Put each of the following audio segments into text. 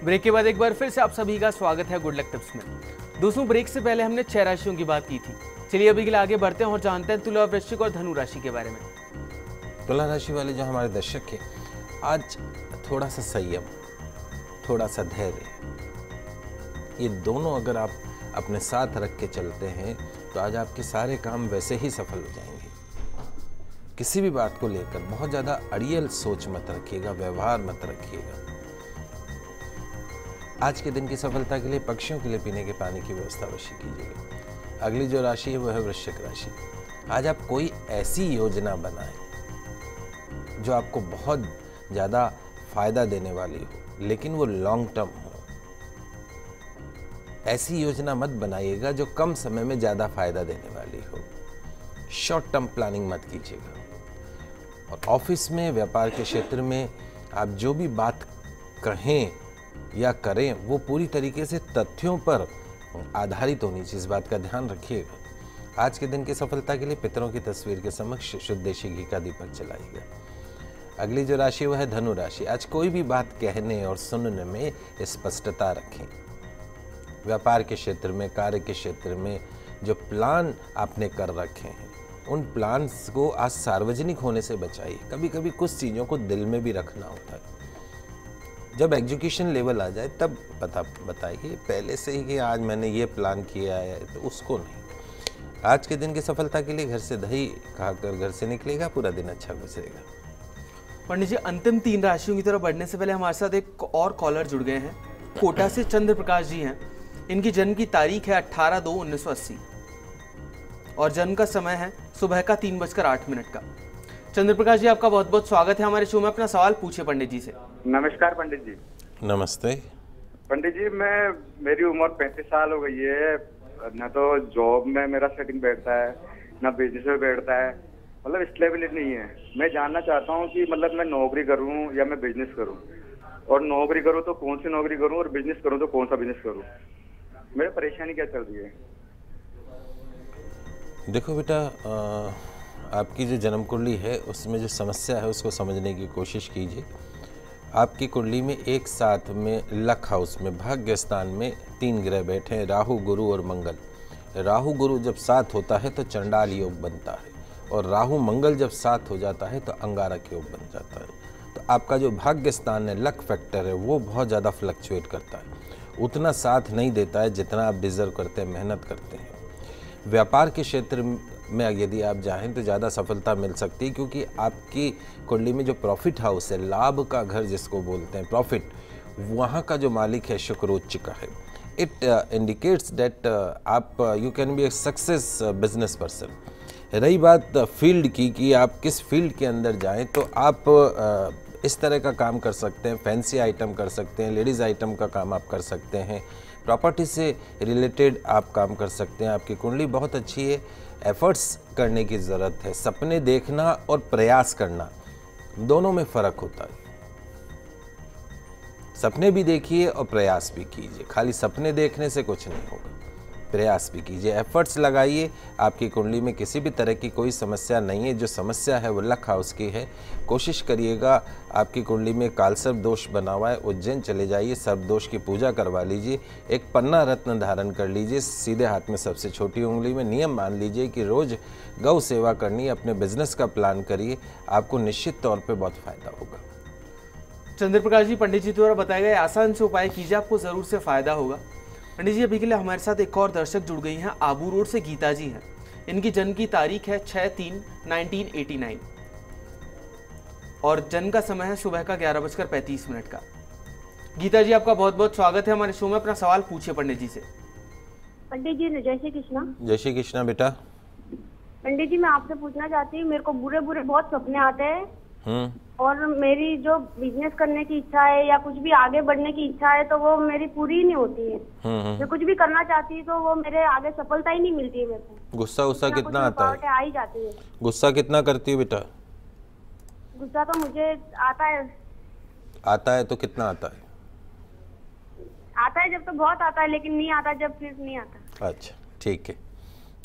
Break के बाद एक बार फिर से आप सभी का स्वागत है गुड लक टिप्स में। दोस्तों, ब्रेक से पहले हमने 6 राशियों की बात की थी। चलिए अभी के लिए आगे बढ़ते हैं और जानते हैं तुला, वृश्चिक और धनु राशि के बारे में। तुला राशि वाले जो हमारे दर्शक हैं, आज थोड़ा सा संयम, थोड़ा सा धैर्य, ये दोनों अगर आप अपने साथ रख के चलते हैं तो आज आपके सारे काम वैसे ही सफल हो जाएंगे। किसी भी बात को लेकर बहुत ज़्यादा अड़ियल सोच मत रखिएगा, व्यवहार मत रखिएगा। आज के दिन की सफलता के लिए पक्षियों के लिए पीने के पानी की व्यवस्था अवश्य कीजिएगा। अगली जो राशि है वो है वृश्चिक राशि। आज आप कोई ऐसी योजना बनाएं जो आपको बहुत ज़्यादा फायदा देने वाली हो, लेकिन वो लॉन्ग टर्म हो। ऐसी योजना मत बनाइएगा जो कम समय में ज़्यादा फायदा देने वाली हो। शॉर्ट टर्म प्लानिंग मत कीजिएगा। और ऑफिस में, व्यापार के क्षेत्र में आप जो भी बात कहें या करें वो पूरी तरीके से तथ्यों पर आधारित होनी चाहिए। इस बात का ध्यान रखिएगा। आज के दिन की सफलता के लिए पितरों की तस्वीर के समक्ष शुद्ध देशी घी का दीपक जलाइएगा। अगली जो राशि है वह है धनु राशि। आज कोई भी बात कहने और सुनने में स्पष्टता रखें। व्यापार के क्षेत्र में, कार्य के क्षेत्र में जो प्लान आपने कर रखे हैं उन प्लान्स को आज सार्वजनिक होने से बचाइए। कभी कभी कुछ चीज़ों को दिल में भी रखना होता है। जब एजुकेशन लेवल आ जाए तब बताइए पहले से ही कि आज मैंने ये प्लान किया है, तो उसको नहीं। आज के दिन की सफलता के लिए घर से दही खाकर घर से निकलेगा, पूरा दिन अच्छा गुजरेगा। पंडित जी, अंतिम 3 राशियों की तरफ बढ़ने से पहले हमारे साथ एक और कॉलर जुड़ गए हैं। कोटा से चंद्र प्रकाश जी हैं। इनकी जन्म की तारीख है 18/2/1980 और जन्म का समय है सुबह का 3:08 का। चंद्र प्रकाश जी, आपका बहुत बहुत स्वागत है हमारे शो में। अपना सवाल पूछिए पंडित जी से। नमस्कार पंडित जी। नमस्ते पंडित जी, मेरी उम्र 35 साल हो गई है। न तो जॉब में मेरा सेटिंग बैठता है, न बिजनेस में बैठता है। मतलब स्टेबिलिटी नहीं है। मैं जानना चाहता हूँ कि मतलब मैं नौकरी करूँ या मैं बिजनेस करूँ, और नौकरी करूँ तो कौन सी नौकरी करूँ, और बिजनेस करूँ तो कौन सा बिजनेस करूँ। मेरी परेशानी क्या चल रही है? देखो बेटा, आपकी जो जन्म कुंडली है उसमें जो समस्या है उसको समझने की कोशिश कीजिए। आपकी कुंडली में एक साथ में लक हाउस में, भाग्य स्थान में 3 ग्रह बैठे हैं, राहु, गुरु और मंगल। राहु गुरु जब साथ होता है तो चंडाल योग बनता है, और राहु मंगल जब साथ हो जाता है तो अंगारक योग बन जाता है। तो आपका जो भाग्य स्थान है, लक फैक्टर है, वो बहुत ज़्यादा फ्लक्चुएट करता है, उतना साथ नहीं देता है जितना आप डिज़र्व करते हैं, मेहनत करते हैं। व्यापार के क्षेत्र में यदि आप चाहें तो ज़्यादा सफलता मिल सकती है, क्योंकि आपकी कुंडली में जो प्रॉफिट हाउस है, लाभ का घर जिसको बोलते हैं, प्रॉफिट, वहाँ का जो मालिक है शुक्र उच्च का है। इट इंडिकेट्स दैट आप you can be a success business person. रही बात फील्ड की कि आप किस फील्ड के अंदर जाएं, तो आप इस तरह का काम कर सकते हैं, फैंसी आइटम कर सकते हैं, लेडीज़ आइटम का काम आप कर सकते हैं, प्रॉपर्टी से रिलेटेड आप काम कर सकते हैं। आपकी कुंडली बहुत अच्छी है। एफर्ट्स करने की ज़रूरत है। सपने देखना और प्रयास करना दोनों में फ़र्क होता है। सपने भी देखिए और प्रयास भी कीजिए। खाली सपने देखने से कुछ नहीं होगा, प्रयास भी कीजिए, एफर्ट्स लगाइए। आपकी कुंडली में किसी भी तरह की कोई समस्या नहीं है। जो समस्या है वो लक हाउस की है। कोशिश करिएगा, आपकी कुंडली में कालसर्प दोष बना हुआ है, उज्जैन चले जाइए, सर्प दोष की पूजा करवा लीजिए। एक पन्ना रत्न धारण कर लीजिए, सीधे हाथ में सबसे छोटी उंगली में। नियम मान लीजिए कि रोज़ गौ सेवा करनी। अपने बिजनेस का प्लान करिए, आपको निश्चित तौर पर बहुत फायदा होगा। चंद्र प्रकाश जी, पंडित जी द्वारा बताए गए आसान से उपाय कीजिए, आपको जरूर से फायदा होगा। पंडित जी, अभी के लिए हमारे साथ एक और दर्शक जुड़ गई हैं। आबू रोड से गीता जी हैं। इनकी जन्म की तारीख है 6/3/1989 और जन्म का समय है सुबह का 11:35 का। गीता जी, आपका बहुत बहुत स्वागत है हमारे शो में। अपना सवाल पूछिए पंडित जी से। पंडित जी, जय श्री कृष्णा। जय श्री कृष्णा बेटा। पंडित जी, मैं आपसे पूछना चाहती हूँ, मेरे को बुरे बुरे बहुत सपने आते हैं, और मेरी जो बिजनेस करने की इच्छा है या कुछ भी आगे बढ़ने की इच्छा है तो वो मेरी पूरी नहीं होती है। मैं कुछ भी करना चाहती हूँ तो वो मेरे आगे सफलता ही नहीं मिलती है मेरे को। गुस्सा कितना आता है? आ ही जाती है। गुस्सा कितना करती है बेटा? गुस्सा तो मुझे आता है। आता है तो कितना आता है? आता है जब तो बहुत आता है, लेकिन नहीं आता जब फिर नहीं आता। अच्छा, ठीक है।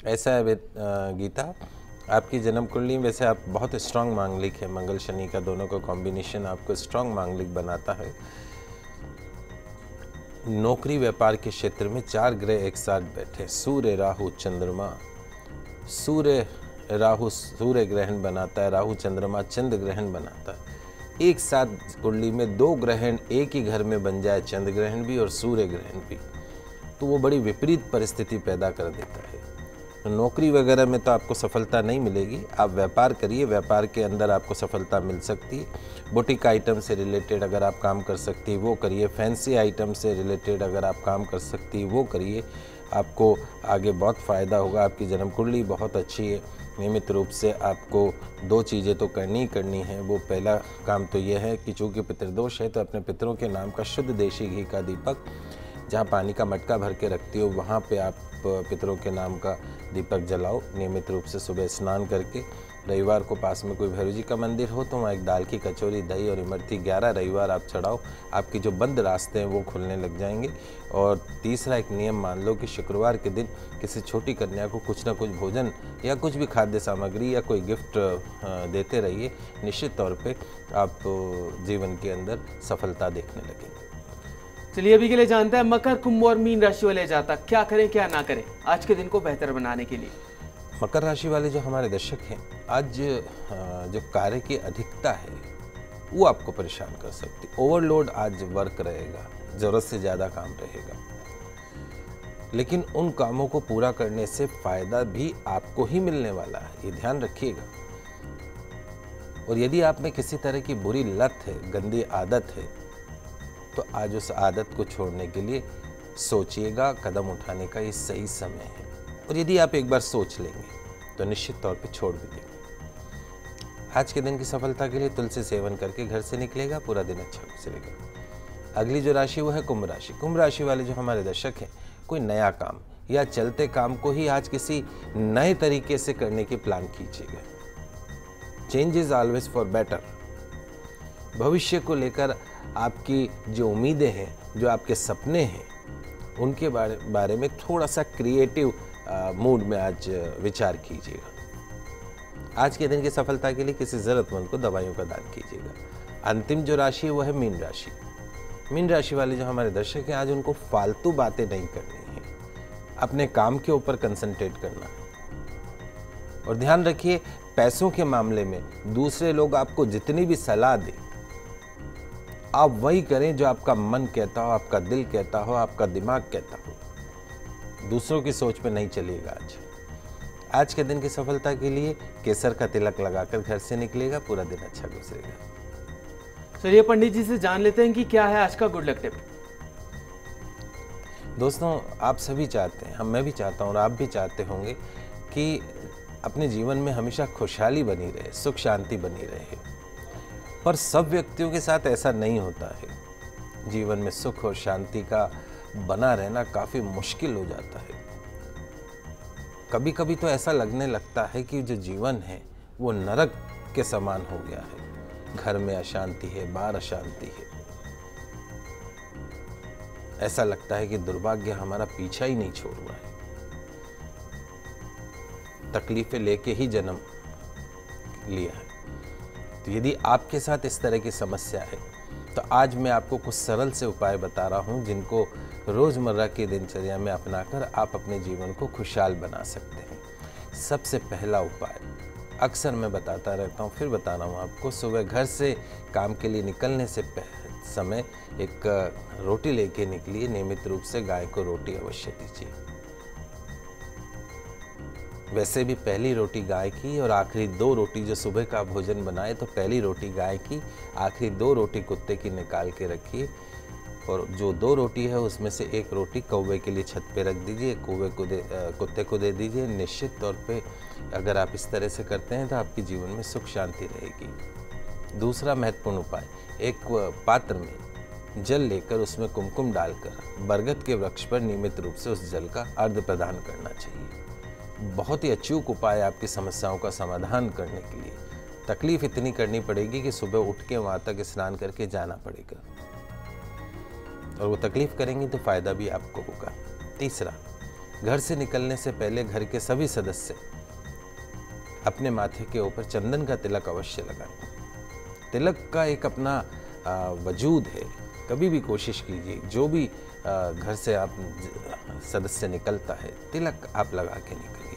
ऐसा है गीता, आपकी जन्म कुंडली में वैसे आप बहुत स्ट्रांग मांगलिक है। मंगल शनि का दोनों का कॉम्बिनेशन आपको स्ट्रांग मांगलिक बनाता है। नौकरी व्यापार के क्षेत्र में 4 ग्रह एक साथ बैठे, सूर्य राहु चंद्रमा। सूर्य ग्रहण बनाता है, राहु चंद्रमा चंद्र ग्रहण बनाता है। एक साथ कुंडली में 2 ग्रहण एक ही घर में बन जाए, चंद्र ग्रहण भी और सूर्य ग्रहण भी, तो वो बड़ी विपरीत परिस्थिति पैदा कर देता है। तो नौकरी वगैरह में तो आपको सफलता नहीं मिलेगी, आप व्यापार करिए, व्यापार के अंदर आपको सफलता मिल सकती है। बुटीक आइटम से रिलेटेड अगर आप काम कर सकती है वो करिए, फैंसी आइटम से रिलेटेड अगर आप काम कर सकती है वो करिए, आपको आगे बहुत फ़ायदा होगा। आपकी जन्म कुंडली बहुत अच्छी है। नियमित रूप से आपको 2 चीज़ें तो करनी ही करनी है। वो पहला काम तो ये है कि चूँकि पितृदोष है तो अपने पितरों के नाम का शुद्ध देशी घी का दीपक, जहाँ पानी का मटका भर के रखती हो वहाँ पे आप पितरों के नाम का दीपक जलाओ। नियमित रूप से सुबह स्नान करके, रविवार को पास में कोई भैरव जी का मंदिर हो तो वहाँ एक दाल की कचौरी, दही और इमरती 11 रविवार आप चढ़ाओ, आपके जो बंद रास्ते हैं वो खुलने लग जाएंगे। और तीसरा एक नियम मान लो कि शुक्रवार के दिन किसी छोटी कन्या को कुछ ना कुछ भोजन या कुछ भी खाद्य सामग्री या कोई गिफ्ट देते रहिए। निश्चित तौर पे आप जीवन के अंदर सफलता देखने लगेंगे। चलिए अभी के लिए जानते हैं मकर, कुंभ और मीन राशि वाले जातक क्या करें क्या ना करें आज के दिन को बेहतर बनाने के लिए। मकर राशि वाले जो हमारे दर्शक हैं, आज जो कार्य की अधिकता है वो आपको परेशान कर सकती। ओवरलोड आज वर्क रहेगा, ज़रूरत से ज़्यादा काम रहेगा, लेकिन उन कामों को पूरा करने से फायदा भी आपको ही मिलने वाला है, ये ध्यान रखिएगा। और यदि आप में किसी तरह की बुरी लत है, गंदी आदत है, तो आज उस आदत को छोड़ने के लिए सोचिएगा, कदम उठाने का ये सही समय है। और यदि आप एक बार सोच लेंगे तो निश्चित तौर पे छोड़ भी देंगे। आज के दिन की सफलता के लिए तुलसी सेवन करके घर से निकलेगा, पूरा दिन अच्छा गुजरेगा। अगली जो राशि वो है कुंभ राशि। कुंभ राशि वाले जो हमारे दर्शक हैं, कोई नया काम या चलते काम को ही आज किसी नए तरीके से करने की प्लान कीजिएगा। Change is always for better. भविष्य को लेकर आपकी जो उम्मीदें हैं, जो आपके सपने हैं, उनके बारे में थोड़ा सा क्रिएटिव मूड में आज विचार कीजिएगा। आज के दिन की सफलता के लिए किसी ज़रूरतमंद को दवाइयों का दान कीजिएगा। अंतिम जो राशि है वो है मीन राशि। मीन राशि वाले जो हमारे दर्शक हैं, आज उनको फालतू बातें नहीं करनी है, अपने काम के ऊपर कंसंट्रेट करना है। और ध्यान रखिए, पैसों के मामले में दूसरे लोग आपको जितनी भी सलाह दें, आप वही करें जो आपका मन कहता हो, आपका दिल कहता हो, आपका दिमाग कहता हो। दूसरों की सोच पे नहीं चलिएगा। आज के दिन की सफलता के लिए केसर का तिलक लगाकर घर से निकलेगा, पूरा दिन अच्छा गुजरेगा। चलिए पंडित जी से जान लेते हैं कि क्या है आज का गुड लक टिप। दोस्तों, आप सभी चाहते हैं, मैं भी चाहता हूँ और आप भी चाहते होंगे कि अपने जीवन में हमेशा खुशहाली बनी रहे, सुख शांति बनी रहे, पर सब व्यक्तियों के साथ ऐसा नहीं होता है। जीवन में सुख और शांति का बना रहना काफ़ी मुश्किल हो जाता है। कभी कभी तो ऐसा लगने लगता है कि जो जीवन है वो नरक के समान हो गया है। घर में अशांति है, बाहर अशांति है। ऐसा लगता है कि दुर्भाग्य हमारा पीछा ही नहीं छोड़ रहा है। तकलीफें लेके ही जन्म लिया है। तो यदि आपके साथ इस तरह की समस्या है तो आज मैं आपको कुछ सरल से उपाय बता रहा हूं, जिनको रोज़मर्रा की दिनचर्या में अपनाकर आप अपने जीवन को खुशहाल बना सकते हैं। सबसे पहला उपाय अक्सर मैं बताता रहता हूं, फिर बता रहा हूं आपको। सुबह घर से काम के लिए निकलने से समय एक रोटी लेके निकलिए। नियमित रूप से गाय को रोटी अवश्य दीजिए। वैसे भी पहली रोटी गाय की और आखिरी 2 रोटी जो सुबह का भोजन बनाए तो पहली रोटी गाय की, आखिरी 2 रोटी कुत्ते की निकाल के रखिए। और जो 2 रोटी है उसमें से 1 रोटी कौवे के लिए छत पे रख दीजिए, कुत्ते को दे दीजिए। निश्चित तौर पे अगर आप इस तरह से करते हैं तो आपके जीवन में सुख शांति रहेगी। दूसरा महत्वपूर्ण उपाय, एक पात्र में जल लेकर उसमें कुमकुम डालकर बरगद के वृक्ष पर नियमित रूप से उस जल का अर्घ्य प्रदान करना चाहिए। बहुत ही अचूक उपाय आपकी समस्याओं का समाधान करने के लिए। तकलीफ इतनी करनी पड़ेगी कि सुबह उठ के वहाँ तक स्नान करके जाना पड़ेगा, और वो तकलीफ करेंगे तो फायदा भी आपको होगा। तीसरा, घर से निकलने से पहले घर के सभी सदस्य अपने माथे के ऊपर चंदन का तिलक अवश्य लगाएं। तिलक का एक अपना वजूद है। कभी भी कोशिश कीजिए, जो भी घर से आप सदस्य निकलता है, तिलक आप लगा के निकलिए,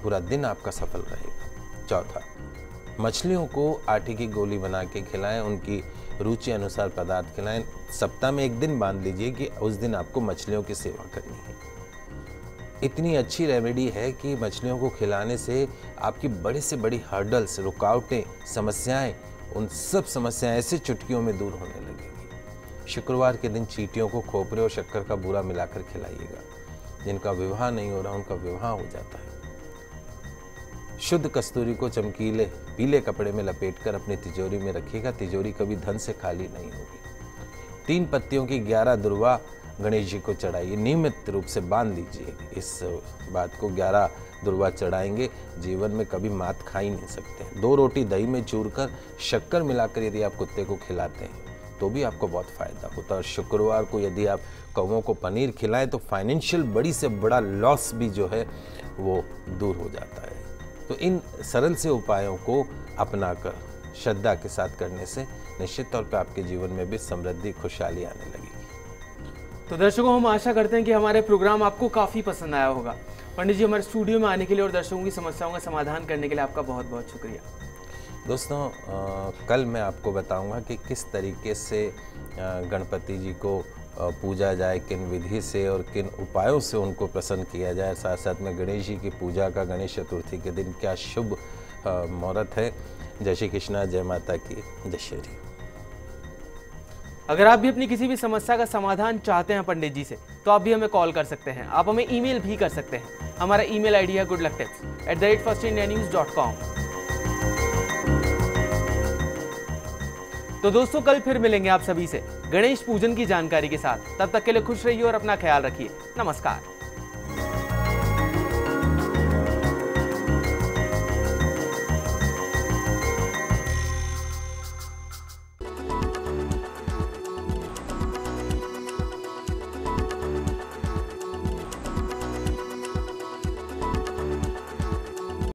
पूरा दिन आपका सफल रहेगा। चौथा, मछलियों को आटे की गोली बना के खिलाएं, उनकी रुचि अनुसार पदार्थ खिलाएं। सप्ताह में एक दिन बांध लीजिए कि उस दिन आपको मछलियों की सेवा करनी है। इतनी अच्छी रेमेडी है कि मछलियों को खिलाने से आपकी बड़े से बड़ी हर्डल्स, रुकावटें, समस्याएं, उन सब समस्याएं ऐसे चुटकियों में दूर होने लगेंगी। शुक्रवार के दिन चींटियों को खोपरे और शक्कर का बूरा मिलाकर खिलाइएगा। जिनका विवाह नहीं हो रहा उनका विवाह हो जाता है। शुद्ध कस्तूरी को चमकीले पीले कपड़े में लपेटकर अपनी तिजोरी में रखिएगा। तिजोरी कभी धन से खाली नहीं होगी। 3 पत्तियों की 11 दुर्वा गणेश जी को चढ़ाइए, नियमित रूप से बांध लीजिए। इस बात को 11 दुर्वा चढ़ाएंगे, जीवन में कभी मात खा ही नहीं सकते। 2 रोटी दही में चूरकर शक्कर मिलाकर यदि आप कुत्ते को खिलाते हैं तो भी आपको बहुत फायदा होता है। और शुक्रवार को यदि आप कौवों को पनीर खिलाएं तो फाइनेंशियल बड़ी से बड़ा लॉस भी जो है वो दूर हो जाता है। तो इन सरल से उपायों को अपनाकर श्रद्धा के साथ करने से निश्चित तौर पर आपके जीवन में भी समृद्धि, खुशहाली आने लगेगी। तो दर्शकों, हम आशा करते हैं कि हमारे प्रोग्राम आपको काफ़ी पसंद आया होगा। पंडित जी, हमारे स्टूडियो में आने के लिए और दर्शकों की समस्याओं का समाधान करने के लिए आपका बहुत बहुत शुक्रिया। दोस्तों, कल मैं आपको बताऊंगा कि किस तरीके से गणपति जी को पूजा जाए, किन विधि से और किन उपायों से उनको प्रसन्न किया जाए। साथ साथ में गणेश जी की पूजा का गणेश चतुर्थी के दिन क्या शुभ मुहूर्त है। जय श्री कृष्णा, जय माता की, जय श्री हरि। अगर आप भी अपनी किसी भी समस्या का समाधान चाहते हैं पंडित जी से, तो आप भी हमें कॉल कर सकते हैं। आप हमें ईमेल भी कर सकते हैं। हमारा ईमेल आईडी है goodlucktips@firstindianews.com। तो दोस्तों, कल फिर मिलेंगे आप सभी से गणेश पूजन की जानकारी के साथ। तब तक के लिए खुश रहिए और अपना ख्याल रखिए। नमस्कार।